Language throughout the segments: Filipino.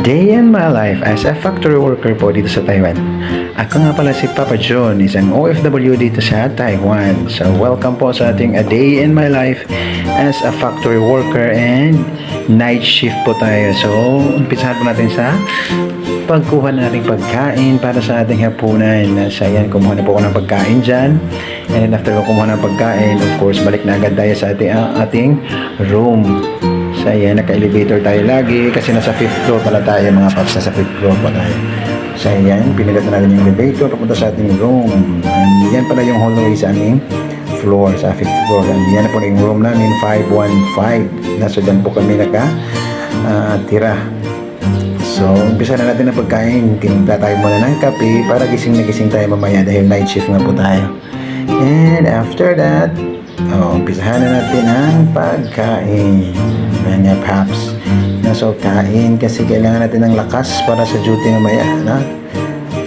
Day in my life as a factory worker po dito sa Taiwan. Ako nga pala si Papa John, isang OFW dito sa Taiwan. So welcome po sa ating a day in my life as a factory worker and night shift po tayo. So umpisahan po natin sa pagkuha na nating pagkain para sa ating hapunan. So yan, kumuha na po ako ng pagkain dyan. And then after ko kumuha ng pagkain, of course, balik na agad tayo sa ating room. So ayan, naka-elevator tayo lagi kasi nasa 5th floor pala tayo mga paps, nasa 5th floor pa tayo. So ayan, pinilit na natin yung elevator papunta sa ating room. And yan pala yung hallway sa aming floor, sa 5th floor. And yan po yung room namin, 515. Nasa dyan po kami tira. So umpisa na natin ang pagkain. Timpla tayo muna ng kape para gising na gising tayo mamaya dahil night shift nga po tayo. And after that, umpisahan na natin ang pagkain. Mga paps. So, kain kasi kailangan natin ng lakas para sa duty mamaya, na?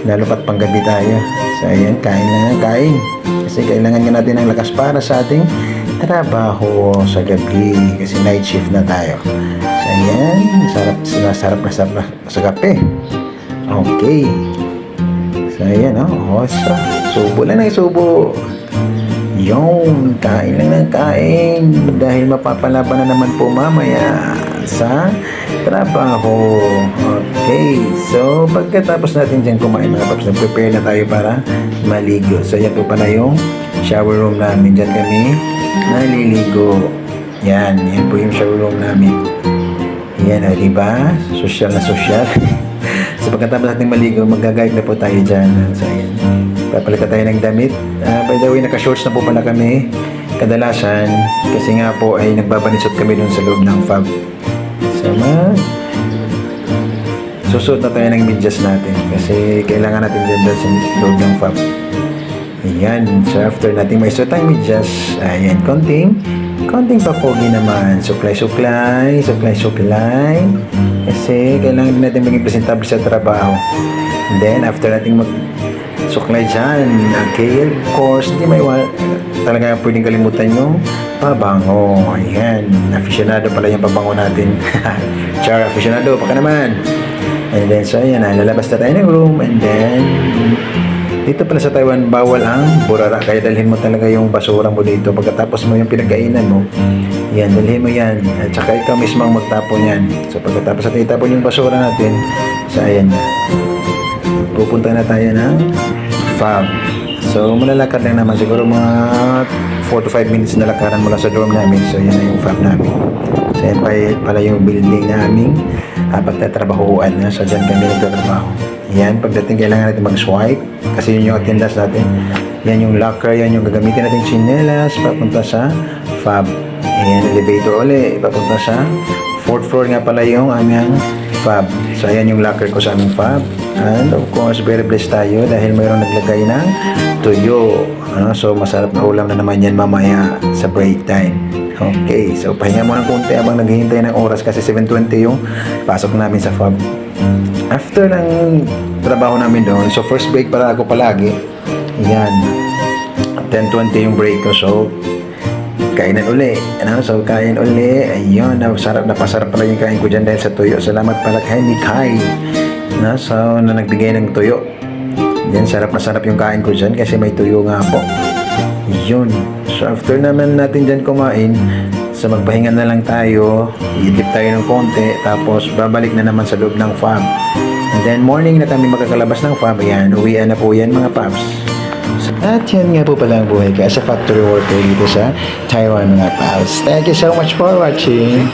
Lalo pat panggabi tayo. So, ayan, kain lang ang kain. Kasi kailangan nga natin ng lakas para sa ating trabaho sa gabi. Kasi night shift na tayo. So, ayan, sarap na sa kape. Okay. So, ayan, subo lang ng subo. Yung kain lang ng kain dahil mapapalaban na naman po mamaya sa trabaho. Okay, so pagkatapos natin dyan kumain mga paps, prepare na tayo para maligo. So yan po pala yung shower room namin. Dyan kami naliligo. Yan po yung shower room namin. Yan, diba? Social na social. So pagkatapos natin maligo, magagayad na po tayo dyan. So yan, papalitan tayo ng damit. By the way, naka-shorts na po pala kami kadalasan kasi nga po ay nagbabanisot kami dun sa loob ng fab. So susuot na tayo ng medyas natin kasi kailangan natin dyan sa loob ng fab. Ayan, so after natin may suot ang medyas, ayan, konting papogi naman, suklay kasi kailangan din natin maging presentable sa trabaho. And then after natin suklay dyan. Okay, of course, hindi may talaga pwedeng kalimutan yung pabango. Ayan, aficionado pala yung pabango natin. Char, aficionado, baka naman. And then, so ayan, lalabas na tayo ng room. And then, dito pala sa Taiwan, bawal ang burara. Kaya dalhin mo talaga yung basura mo dito. Pagkatapos mo yung pinagkainan mo, yan, dalhin mo yan. At saka ikaw mismo ang magtapon yan. So, pagkatapos natin itapon yung basura natin, so ayan na. Pupunta na tayo ng fab. So, malalakad lang naman. Siguro mga 4 to 5 minutes na lakaran mula sa dorm namin. So, yan na yung fab namin. So, yan pala yung building namin. Pagtatrabahoan na. So, dyan kami nagtatrabaho. Yan, pagdating kailangan natin mag-swipe. Kasi yun yung attendance natin. Yan yung locker. Yan yung gagamitin natin chinelas. Papunta sa fab. Yan, elevator ulit. Papunta sa 4th floor nga pala yung aming fab. So, ayan yung locker ko sa aming fab. And of course, very blessed tayo dahil mayroong naglagay ng tuyo. So, masarap na ulam na naman yan mamaya sa break time. Okay, so pahinga mo ng konti habang naghihintay ng oras kasi 7:20 yung pasok namin sa fab. After ng trabaho namin doon, so first break para ako palagi. Yan, 10:20 yung break ko. So, kainan uli. So, kain uli. Ayun, napasarap pala yung kain ko dyan dahil sa tuyo. Salamat pala kay Mikay. So, na nagbigay ng tuyo. Yan, sarap na sarap yung kain ko dyan kasi may tuyo nga po. Yun. So, after naman natin dyan kumain, so magpahinga na lang tayo. Iidip tayo ng konti. Tapos, babalik na naman sa loob ng fab. And then, morning na kami makakalabas ng fab. Ayan, uwian na po yan mga paps. At yan nga po pala ang buhay ka as a factory worker dito sa Taiwan mga pals. Thank you so much for watching.